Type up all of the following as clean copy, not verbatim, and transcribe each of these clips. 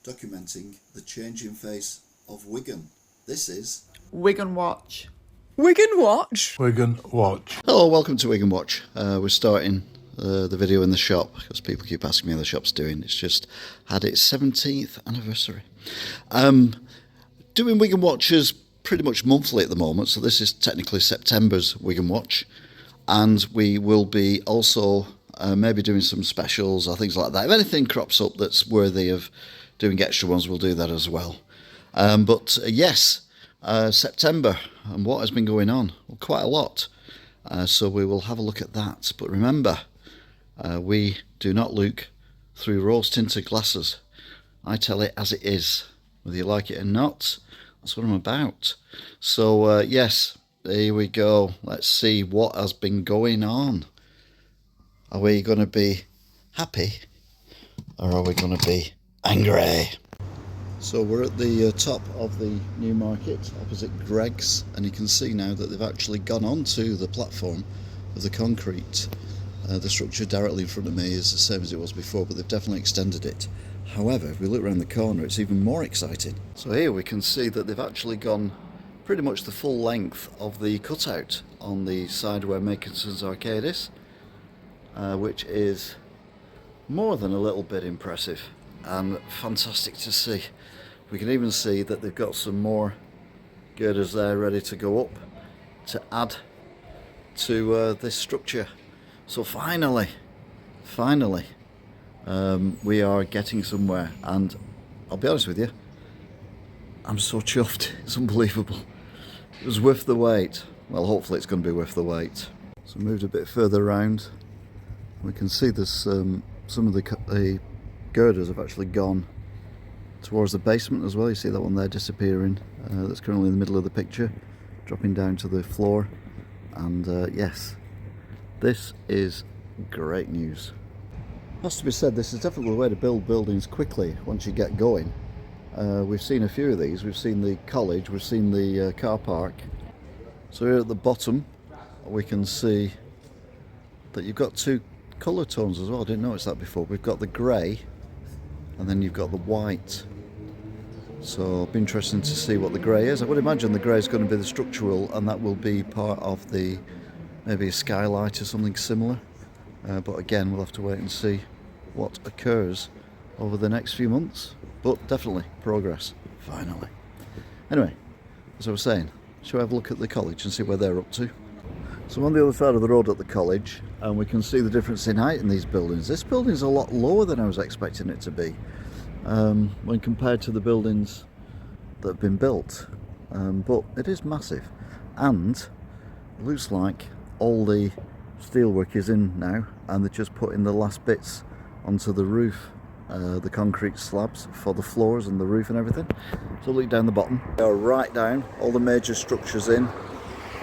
documenting the changing face of Wigan. This is Wigan Watch. Wigan Watch? Wigan Watch. Hello, welcome to Wigan Watch. We're starting the video in the shop because people keep asking me how the shop's doing. It's just had its 17th anniversary. Doing Wigan Watches pretty much monthly at the moment, so this is technically September's Wigan Watch, and we will be also maybe doing some specials or things like that. If anything crops up that's worthy of doing extra ones, we'll do that as well. Yes, September, and what has been going on? Well, quite a lot. So we will have a look at that. But remember, we do not look through rose-tinted glasses. I tell it as it is, whether you like it or not. That's what I'm about. So yes, here we go. Let's see what has been going on. Are we going to be happy or are we going to be angry? So we're at the top of the new market opposite Greg's, and you can see now that they've actually gone onto the platform of the concrete. The structure directly in front of me is the same as it was before, but they've definitely extended it. However, if we look around the corner, it's even more exciting. So here we can see that they've actually gone pretty much the full length of the cutout on the side where Makinson's Arcade is, which is more than a little bit impressive and fantastic to see. We can even see that they've got some more girders there ready to go up to add to this structure. So finally, we are getting somewhere, and I'll be honest with you, I'm so chuffed. It's unbelievable. It was worth the wait. Well, hopefully it's going to be worth the wait. So moved a bit further around. We can see there's some of the girders have actually gone towards the basement as well. You see that one there disappearing. That's currently in the middle of the picture, dropping down to the floor. And yes, this is great news. Has to be said, this is definitely the way to build buildings quickly once you get going. We've seen a few of these. We've seen the college, we've seen the car park. So here at the bottom we can see that you've got two colour tones as well. I didn't notice that before. We've got the grey and then you've got the white. So it'll be interesting to see what the grey is. I would imagine the grey is going to be the structural, and that will be part of the maybe a skylight or something similar. But again, we'll have to wait and see what occurs over the next few months. But definitely progress, finally. Anyway, as I was saying, shall we have a look at the college and see where they're up to? So I'm on the other side of the road at the college, and we can see the difference in height in these buildings. This building's a lot lower than I was expecting it to be, when compared to the buildings that have been built. But it is massive, and it looks like all the steelwork is in now, and they're just putting the last bits onto the roof, the concrete slabs for the floors and the roof and everything. So look down the bottom, they are right down, all the major structures in,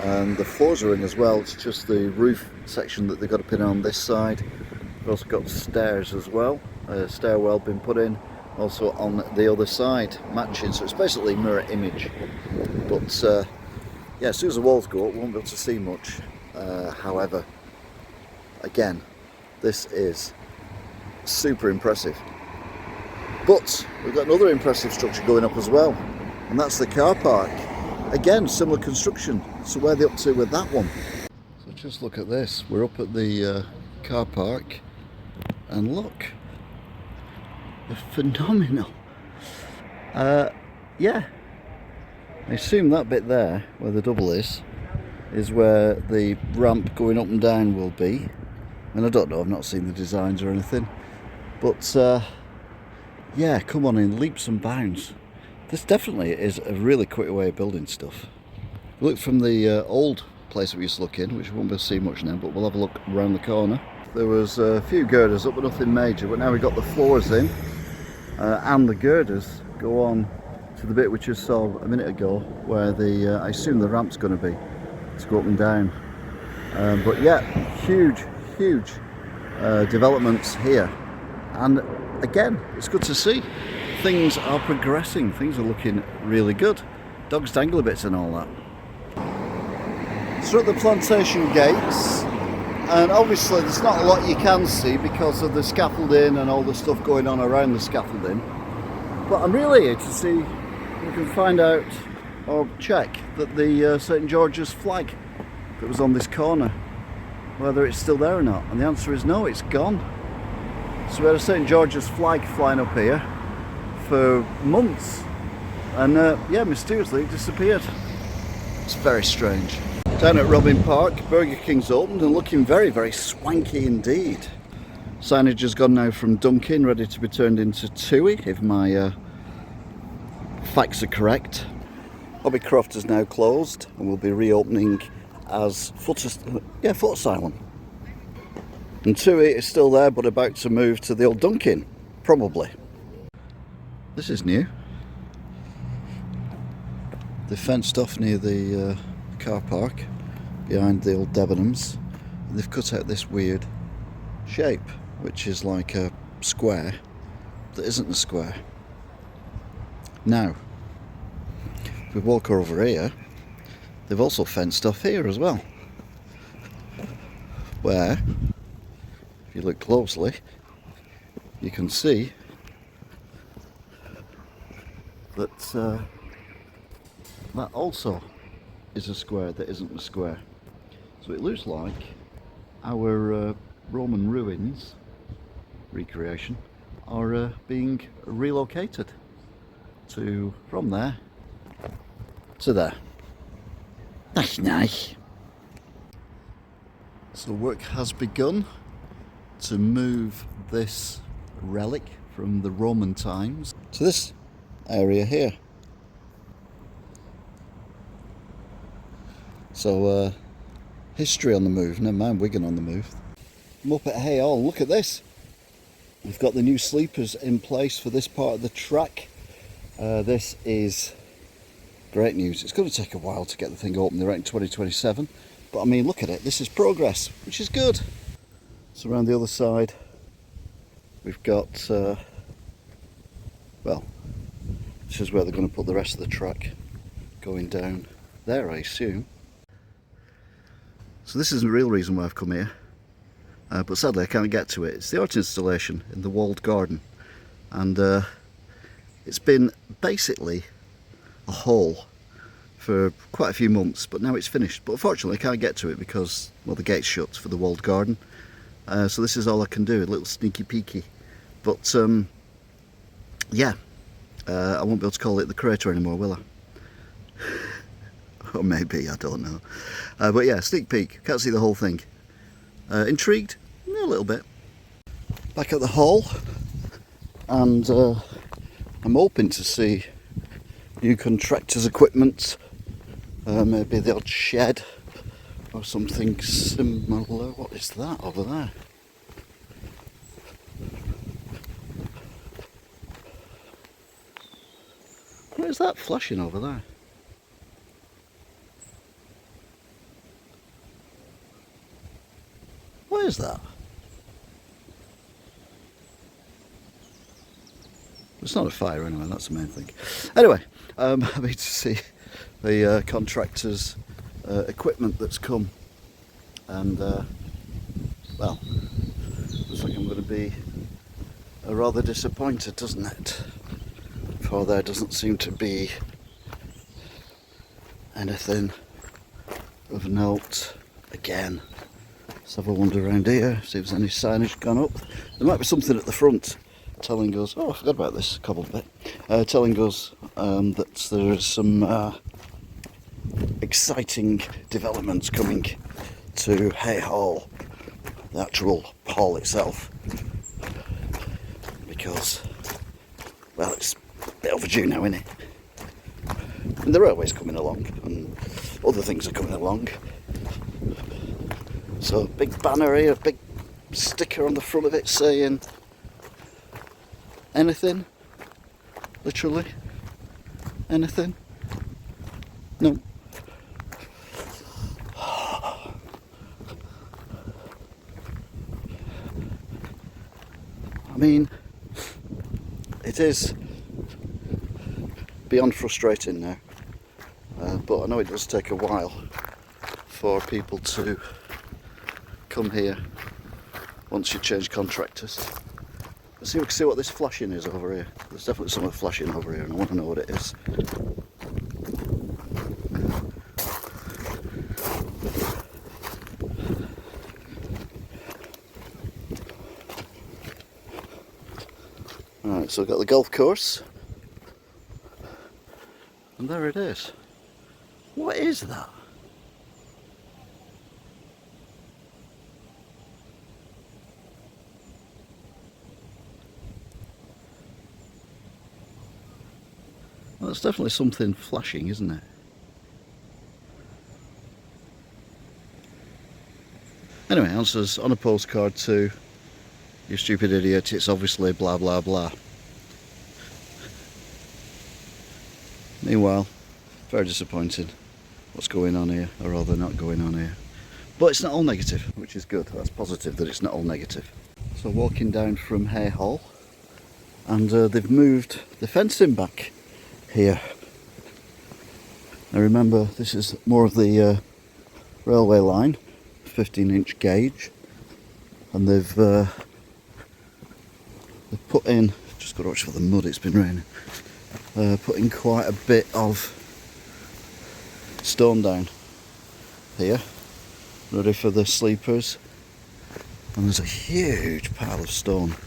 and the floors are in as well. It's just the roof section that they've got to put in on this side. We've also got stairs as well, a stairwell been put in also on the other side, matching, so it's basically mirror image. But yeah, as soon as the walls go up, we won't be able to see much. However, again, this is super impressive. But we've got another impressive structure going up as well, and that's the car park. Again, similar construction. So where are they up to with that one? So just look at this. We're up at the car park, and look, they're phenomenal. Yeah, I assume that bit there, where the double is where the ramp going up and down will be. And I don't know, I've not seen the designs or anything. But yeah, come on in leaps and bounds. This definitely is a really quick way of building stuff. Look from the old place that we used to look in, which we won't be able to see much now, but we'll have a look around the corner. There was a few girders up, but nothing major. But now we've got the floors in, and the girders go on to the bit which you saw a minute ago, where the I assume the ramp's going to be to go up and down. But yeah, huge developments here, and again, it's good to see things are progressing. Things are looking really good. Dogs dangle bits and all that. So at the plantation gates, and obviously there's not a lot you can see because of the scaffolding and all the stuff going on around the scaffolding. But I'm really here to see if we can find out or check that the St George's flag that was on this corner, whether it's still there or not. And the answer is no, it's gone. So we had a St George's flag flying up here for months, and yeah, mysteriously it disappeared. It's very strange. Down at Robin Park, Burger King's opened and looking very, very swanky indeed. Signage has gone now from Dunkin', ready to be turned into Tui, if my facts are correct. Hobbycroft is now closed and will be reopening as foot asylum. And Tui is still there, but about to move to the old Dunkin', probably. This is new. They fenced off near the car park behind the old Debenhams, and they've cut out this weird shape, which is like a square that isn't a square. Now, if we walk over here, they've also fenced off here as well, where, if you look closely, you can see that that also is a square that isn't a square. So it looks like our Roman ruins recreation are being relocated from there to there. That's nice. So work has begun to move this relic from the Roman times to this area here. So history on the move, never mind Wigan on the move. I'm up at Haigh. Look at this. We've got the new sleepers in place for this part of the track. This is great news. It's going to take a while to get the thing open. They're out in 2027. But I mean, look at it. This is progress, which is good. So around the other side, we've got, well, this is where they're going to put the rest of the track going down there, I assume. So this is the real reason why I've come here, but sadly I can't get to it. It's the art installation in the walled garden, and it's been basically a hole for quite a few months, but now it's finished. But unfortunately I can't get to it because, well, the gate's shut for the walled garden, so this is all I can do, a little sneaky peeky. But yeah, I won't be able to call it the crater anymore, will I? Or maybe, I don't know. But yeah, sneak peek, can't see the whole thing. Intrigued? A little bit. Back at the hall, and I'm hoping to see new contractors' equipment, maybe the odd shed or something similar. What is that over there? What is that flashing over there? What is that? It's not a fire anyway, that's the main thing. Anyway, I'm happy to see the contractors' equipment that's come, and well, looks like I'm going to be rather disappointed, doesn't it? For there doesn't seem to be anything of note again. Let's have a wander around here, see if there's any signage gone up. There might be something at the front telling us, oh I forgot about this cobbled bit, telling us that there is some exciting developments coming to Haigh Hall, the actual hall itself, because, well, it's a bit overdue now, isn't it? And the railway's coming along and other things are coming along. So big banner here, a big sticker on the front of it saying anything, literally anything. No. I mean, it is beyond frustrating now, but I know it does take a while for people to come here once you change contractors, Let's see if we can see what this flashing is over here. There's definitely something flashing over here and I want to know what it is. Alright, so we've got the golf course. And there it is. What is that? Well, that's definitely something flashing, isn't it? Anyway, answers on a postcard to "You stupid idiot, it's obviously blah blah blah." Meanwhile, very disappointing what's going on here, or rather not going on here. But it's not all negative, which is good. That's positive that it's not all negative. So walking down from Haigh, and they've moved the fencing back here. Now remember, this is more of the railway line, 15-inch gauge, and they've put in, just got to watch for the mud, it's been raining, put in quite a bit of stone down here, ready for the sleepers, and there's a huge pile of stone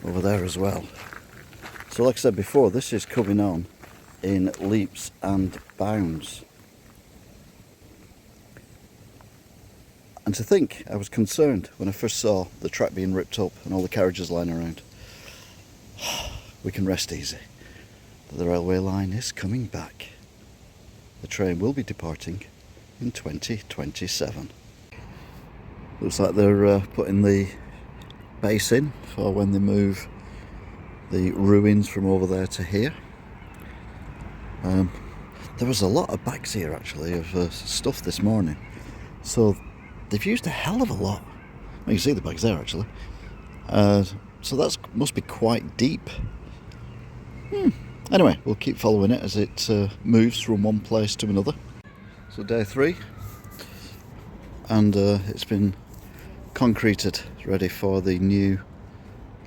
over there as well. So like I said before, this is coming on in leaps and bounds. And to think, I was concerned when I first saw the track being ripped up and all the carriages lying around. We can rest easy. The railway line is coming back. The train will be departing in 2027. Looks like they're putting the base in for when they move the ruins from over there to here. There was a lot of bags here actually of stuff this morning, so they've used a hell of a lot. Well, you can see the bags there actually, so that must be quite deep. Anyway, we'll keep following it as it moves from one place to another. So day 3, and it's been concreted, ready for the new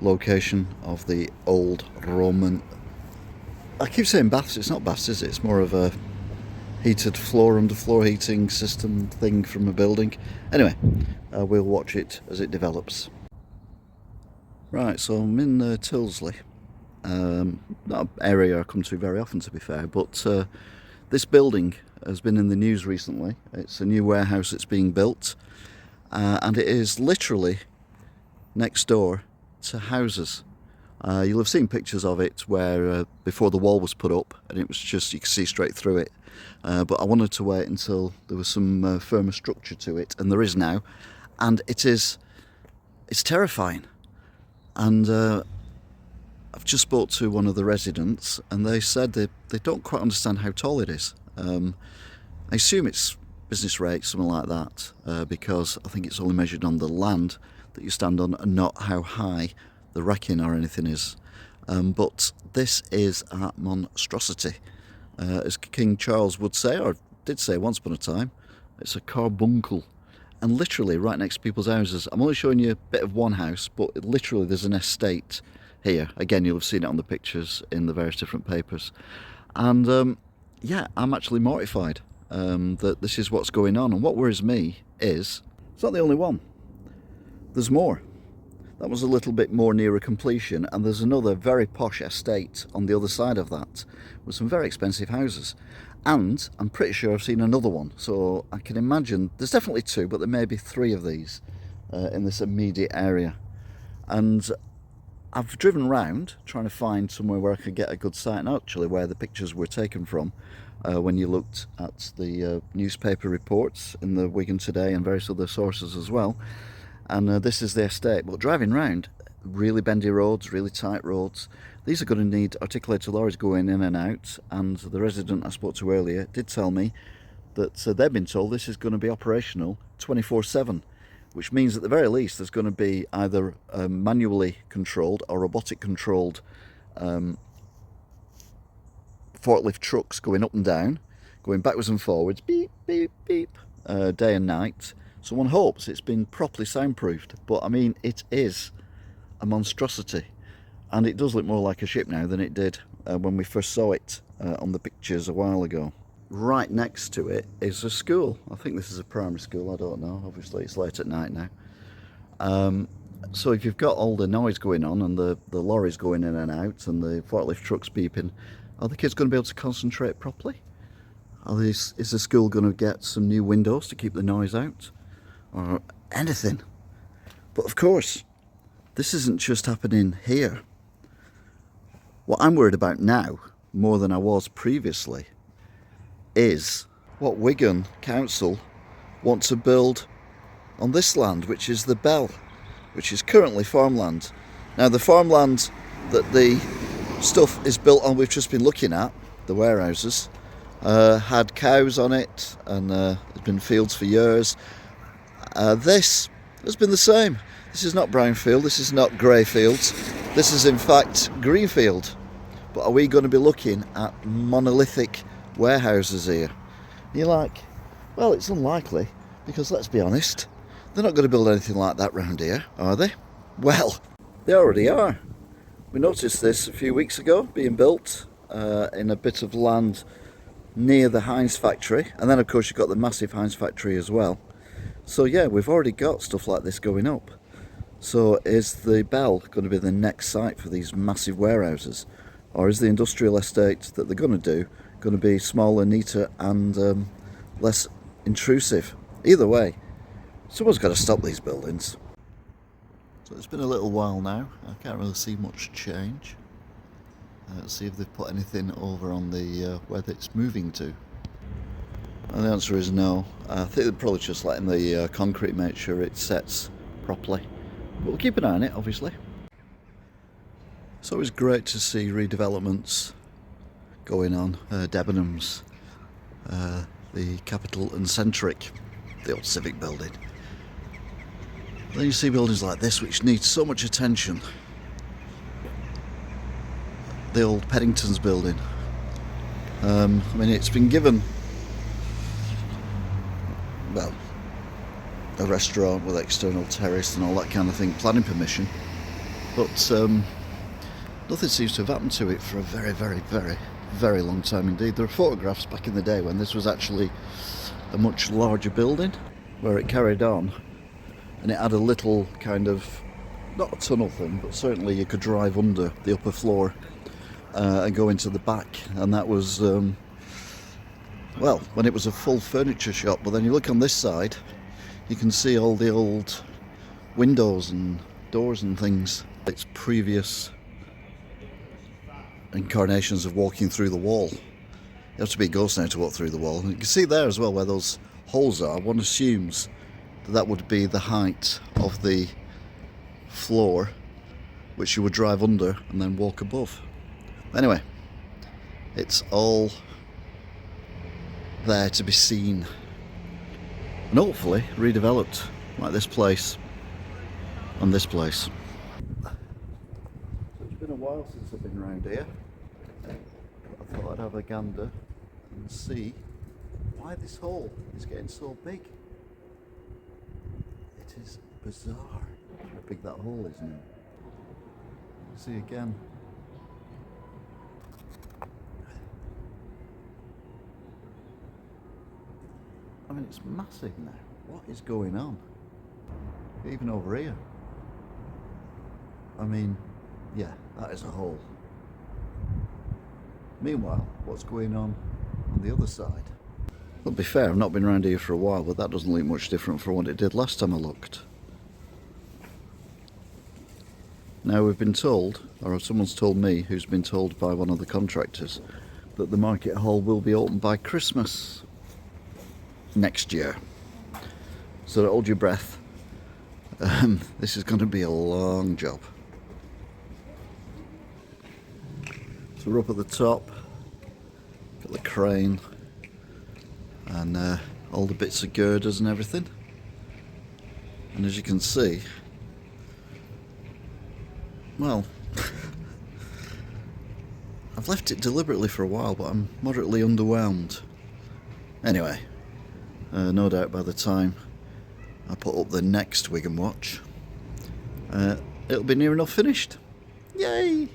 location of the old Roman, I keep saying baths, it's not baths, is it? It's more of a heated floor, underfloor heating system thing from a building. Anyway, we'll watch it as it develops. Right, so I'm in Tyldesley. Not an area I come to very often, to be fair, but this building has been in the news recently. It's a new warehouse that's being built, and it is literally next door to houses. You'll have seen pictures of it where before the wall was put up and it was just, you could see straight through it, but I wanted to wait until there was some firmer structure to it, and there is now, and it's terrifying. And I've just spoke to one of the residents and they said they don't quite understand how tall it is. I assume it's business rate, something like that, because I think it's only measured on the land that you stand on and not how high the racking or anything is. But this is a monstrosity. As King Charles would say, or did say once upon a time, it's a carbuncle. And literally right next to people's houses. I'm only showing you a bit of one house, but literally there's an estate here. Again, you'll have seen it on the pictures in the various different papers. And yeah, I'm actually mortified that this is what's going on. And what worries me is, it's not the only one. There's more. That was a little bit more nearer completion, and there's another very posh estate on the other side of that with some very expensive houses. And I'm pretty sure I've seen another one, so I can imagine there's definitely 2, but there may be 3 of these in this immediate area. And I've driven round trying to find somewhere where I could get a good sight, and actually where the pictures were taken from when you looked at the newspaper reports in the Wigan Today and various other sources as well. And this is the estate. But driving round, really bendy roads, really tight roads. These are going to need articulated lorries going in and out. And the resident I spoke to earlier did tell me that they've been told this is going to be operational 24/7, which means at the very least there's going to be either manually controlled or robotic controlled forklift trucks going up and down, going backwards and forwards, beep, beep, beep, day and night. So one hopes it's been properly soundproofed, but I mean, it is a monstrosity, and it does look more like a ship now than it did when we first saw it on the pictures a while ago. Right next to it is a school. I think this is a primary school, I don't know, obviously it's late at night now. So if you've got all the noise going on and the lorries going in and out and the forklift trucks beeping, are the kids going to be able to concentrate properly? Is the school going to get some new windows to keep the noise out? Or anything? But of course, this isn't just happening here. What I'm worried about now, more than I was previously, is what Wigan Council want to build on this land, which is the Bell, which is currently farmland. Now the farmland that the stuff is built on, we've just been looking at, the warehouses, had cows on it, and there's been fields for years. This has been the same. This is not brownfield, this is not grey fields, this is in fact greenfield. But are we going to be looking at monolithic warehouses here? And you're like, well, it's unlikely, because let's be honest, they're not going to build anything like that round here, are they? Well, they already are. We noticed this a few weeks ago, being built in a bit of land near the Heinz factory, and then of course you've got the massive Heinz factory as well. So yeah, we've already got stuff like this going up. So is the Bell going to be the next site for these massive warehouses? Or is the industrial estate that they're going to do going to be smaller, neater and less intrusive? Either way, someone's got to stop these buildings. So it's been a little while now, I can't really see much change. Let's see if they've put anything over on the where it's moving to. And the answer is no. I think they're probably just letting the concrete make sure it sets properly. But we'll keep an eye on it, obviously. It's always great to see redevelopments going on. Debenhams, the Capital and Centric, the old civic building. Then you see buildings like this which need so much attention. The old Pennington's building. I mean, it's been given, well, a restaurant with external terrace and all that kind of thing, planning permission, but nothing seems to have happened to it for a very, very, very, very long time indeed. There are photographs back in the day when this was actually a much larger building, where it carried on, and it had a little kind of, not a tunnel thing, but certainly you could drive under the upper floor and go into the back, and that was, well, when it was a full furniture shop. But then you look on this side, you can see all the old windows and doors and things. It's previous incarnations of walking through the wall. You have to be a ghost now to walk through the wall. And you can see there as well where those holes are. One assumes that that would be the height of the floor, which you would drive under and then walk above. Anyway, it's all there to be seen and hopefully redeveloped, like this place and this place. So it's been a while since I've been around here. I thought I'd have a gander and see why this hole is getting so big. It is bizarre how big that hole is now. See again. I mean, it's massive now. What is going on? Even over here. I mean, yeah, that is a hole. Meanwhile, what's going on the other side? Well, to be fair, I've not been around here for a while, but that doesn't look much different from what it did last time I looked. Now, we've been told, or someone's told me, who's been told by one of the contractors, that the market hall will be open by Christmas next year. So hold your breath. This is going to be a long job. So we're up at the top, got the crane and all the bits of girders and everything. And as you can see, well, I've left it deliberately for a while, but I'm moderately underwhelmed. Anyway, no doubt by the time I put up the next Wigan watch, it'll be near enough finished. Yay!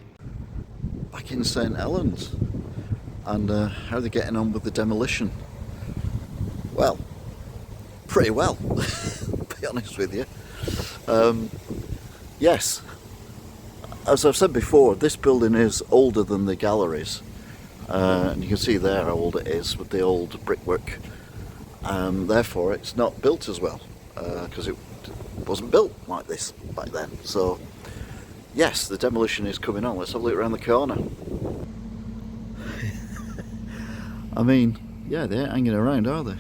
Back in St Helens. And how are they getting on with the demolition? Well, pretty well, to be honest with you. Yes, as I've said before, this building is older than the galleries. And you can see there how old it is with the old brickwork. Therefore, it's not built as well, because it wasn't built like this back then. So, yes, the demolition is coming on. Let's have a look around the corner. I mean, yeah, they ain't hanging around, are they?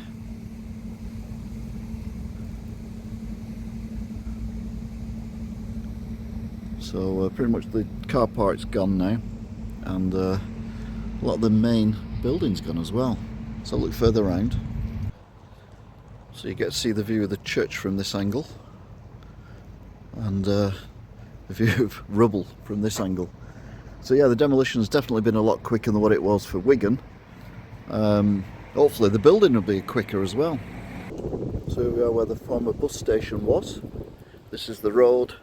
So pretty much the car park's gone now, and a lot of the main building's gone as well. So look further around. So you get to see the view of the church from this angle, and the view of rubble from this angle. So yeah, the demolition's definitely been a lot quicker than what it was for Wigan. Hopefully the building will be quicker as well. So here we are where the former bus station was. This is the road,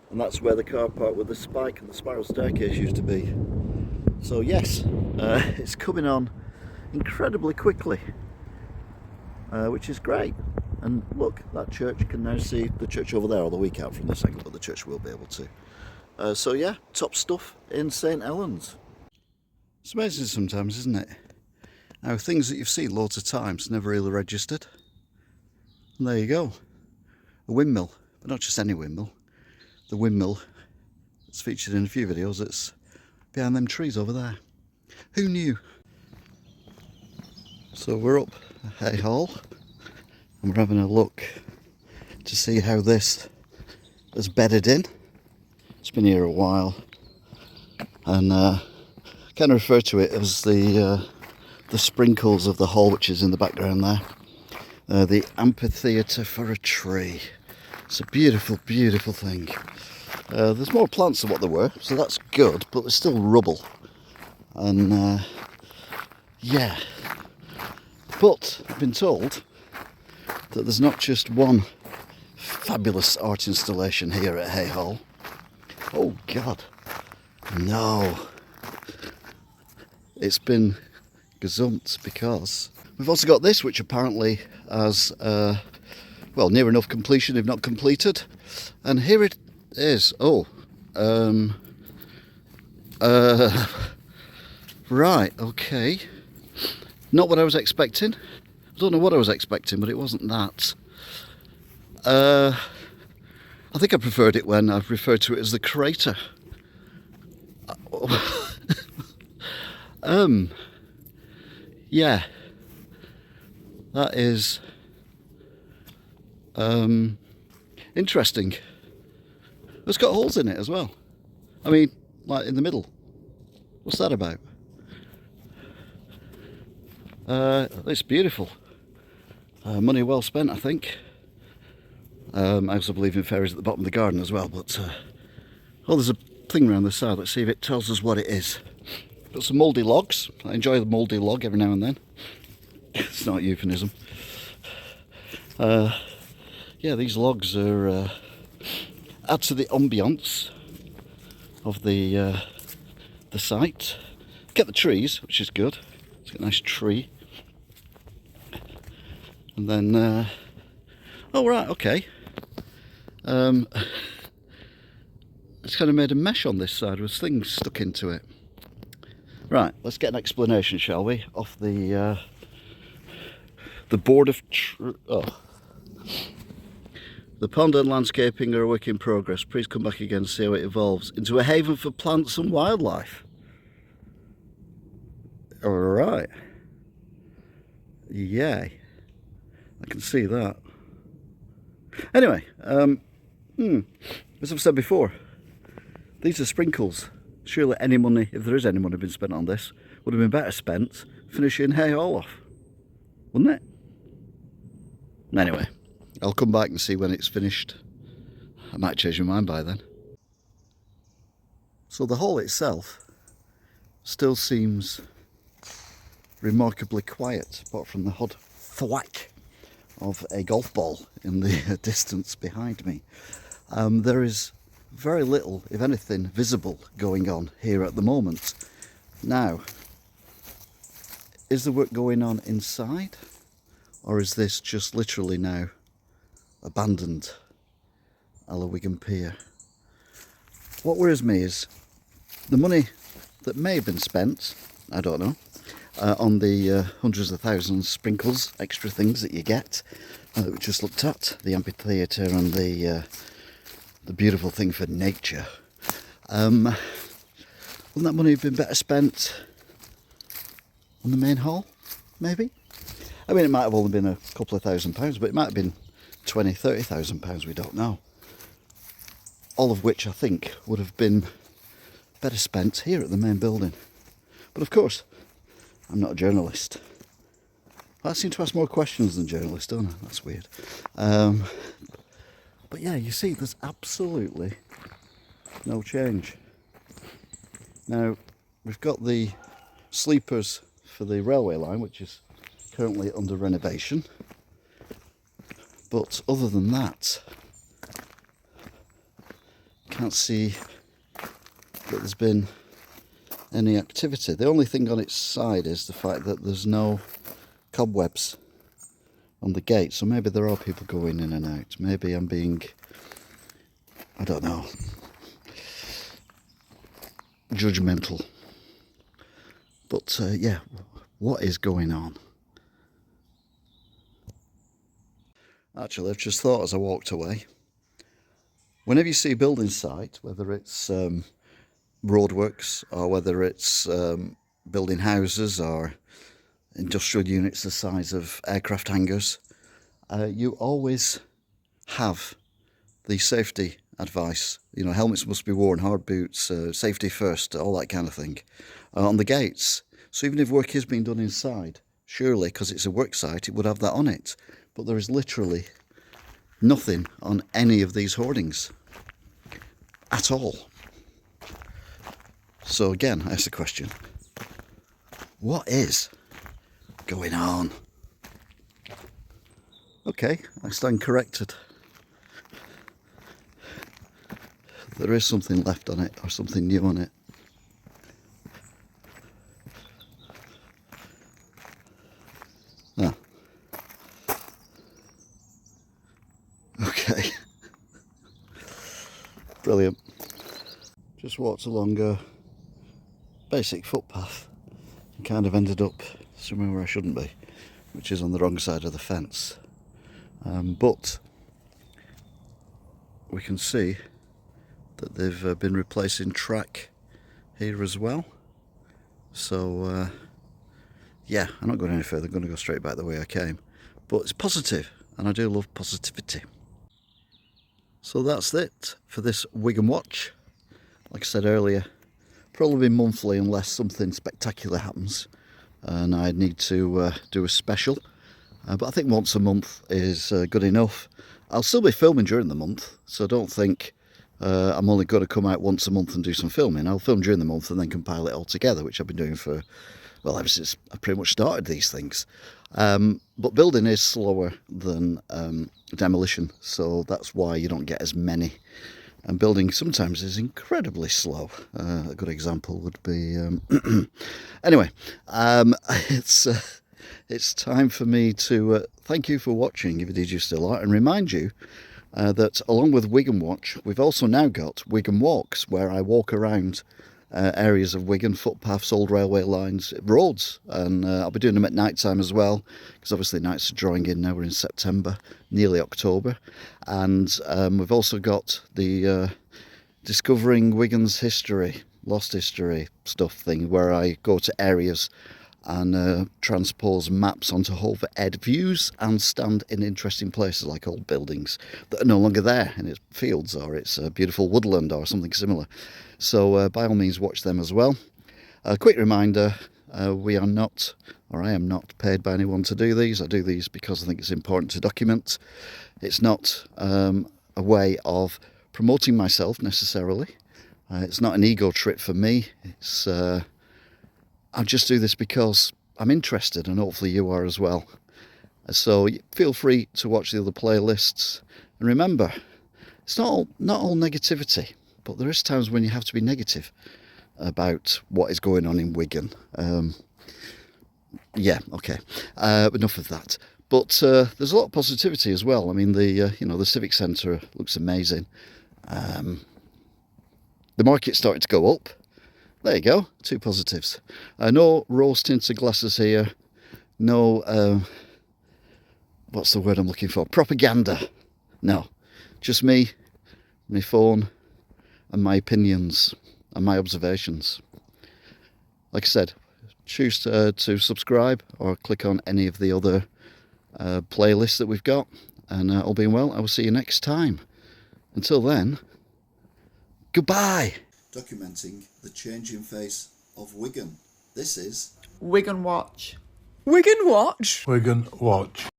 and that's where the car park with the spike and the spiral staircase used to be. So yes, it's coming on incredibly quickly, which is great. And look, that church, you can now see the church over there, although we can't from this angle, but the church will be able to. So yeah, top stuff in St Helens. It's amazing sometimes, isn't it? Now, things that you've seen loads of times never really registered. And there you go. A windmill, but not just any windmill. The windmill that's featured in a few videos that's behind them trees over there. Who knew? So we're up at Haigh, and we're having a look to see how this has bedded in. It's been here a while, and kind of refer to it as the sprinkles of the hall, which is in the background there. The amphitheatre for a tree. It's a beautiful, beautiful thing. There's more plants than what there were, so that's good, but there's still rubble. And yeah. But I've been told that there's not just one fabulous art installation here at Haigh. Oh God, no. It's been gazumped because we've also got this, which apparently has, well, near enough completion, if not completed. And here it is. Oh, right, okay. Not what I was expecting. I don't know what I was expecting, but it wasn't that. I think I preferred it when I referred to it as the crater. Yeah, that is interesting. It's got holes in it as well. I mean, like in the middle. What's that about? It's beautiful. Money well spent, I think. I also believe in fairies at the bottom of the garden as well, but oh, there's a thing around the side. Let's see if it tells us what it is. Got some mouldy logs. I enjoy the mouldy log every now and then. It's not a euphemism. Yeah, these logs are add to the ambience of the site. Get the trees, which is good. It's got a nice tree. And then, oh right, okay. It's kind of made a mesh on this side with things stuck into it. Right, let's get an explanation, shall we, off the board of the pond and landscaping are a work in progress. Please come back again and see how it evolves into a haven for plants and wildlife. All right. Yay. I can see that. Anyway, as I've said before, these are sprinkles. Surely any money, if there is any money been spent on this, would have been better spent finishing Haigh off, wouldn't it? Anyway, I'll come back and see when it's finished. I might change my mind by then. So the hall itself still seems remarkably quiet, apart from the odd thwack of a golf ball in the distance behind me. There is very little, if anything, visible going on here at the moment. Now, is the work going on inside, or is this just literally now abandoned a la Wigan Pier? What worries me is the money that may have been spent, I don't know, on the hundreds of thousands sprinkles, extra things that you get, that we just looked at, the amphitheatre and the beautiful thing for nature. Wouldn't that money have been better spent on the main hall, maybe? I mean, it might have only been a couple of £1,000s, but it might have been £20,000-30,000, we don't know. All of which I think would have been better spent here at the main building. But of course, I'm not a journalist. I seem to ask more questions than journalists, don't I? That's weird. But yeah, you see, there's absolutely no change. Now, we've got the sleepers for the railway line, which is currently under renovation. But other than that, can't see that there's been any activity. The only thing on its side is the fact that there's no cobwebs on the gate, so maybe there are people going in and out. Maybe I'm being, I don't know, judgmental. But yeah, what is going on? Actually, I've just thought as I walked away, whenever you see a building site, whether it's roadworks or whether it's building houses or industrial units the size of aircraft hangars, you always have the safety advice. You know, helmets must be worn, hard boots, safety first, all that kind of thing, on the gates. So even if work is being done inside, surely, because it's a work site, it would have that on it. But there is literally nothing on any of these hoardings at all. So again, I ask the question, what is going on? Okay, I stand corrected. There is something left on it, or something new on it. Ah. Okay. Brilliant. Just walked along a basic footpath and kind of ended up somewhere where I shouldn't be, which is on the wrong side of the fence. But we can see that they've been replacing track here as well. So yeah, I'm not going any further. I'm going to go straight back the way I came. But it's positive, and I do love positivity. So that's it for this Wigan Watch. Like I said earlier, probably monthly unless something spectacular happens and I need to do a special. But I think once a month is good enough. I'll still be filming during the month, so don't think I'm only going to come out once a month and do some filming. I'll film during the month and then compile it all together, which I've been doing for, well, ever since I pretty much started these things. But building is slower than demolition, so that's why you don't get as many. And building sometimes is incredibly slow. A good example would be... Anyway, it's time for me to thank you for watching, if indeed you still are, and remind you that along with Wigan Watch, we've also now got Wigan Walks, where I walk around areas of Wigan, footpaths, old railway lines, roads, and I'll be doing them at night time as well, because obviously nights are drawing in now. We're in September, nearly October, and we've also got the Discovering Wigan's History, Lost History stuff thing, where I go to areas and transpose maps onto Hove Ed views and stand in interesting places like old buildings that are no longer there, and it's fields or it's a beautiful woodland or something similar. So by all means watch them as well. A quick reminder, we are not, or I am not, paid by anyone to do these. I do these because I think it's important to document. It's not a way of promoting myself necessarily. It's not an ego trip for me. It's I just do this because I'm interested, and hopefully you are as well. So feel free to watch the other playlists. And remember, it's not all negativity. but there is times when you have to be negative about what is going on in Wigan. Yeah, okay. Enough of that. But there's a lot of positivity as well. I mean, the Civic Centre looks amazing. The market's starting to go up. There you go, 2 positives. No rose-tinted glasses here. No, what's the word I'm looking for? Propaganda. No, just me, my phone, and my opinions and my observations. Like I said, choose to subscribe or click on any of the other playlists that we've got, and all being well, I will see you next time. Until then, goodbye. Documenting the changing face of Wigan. This is Wigan Watch. Wigan Watch. Wigan Watch.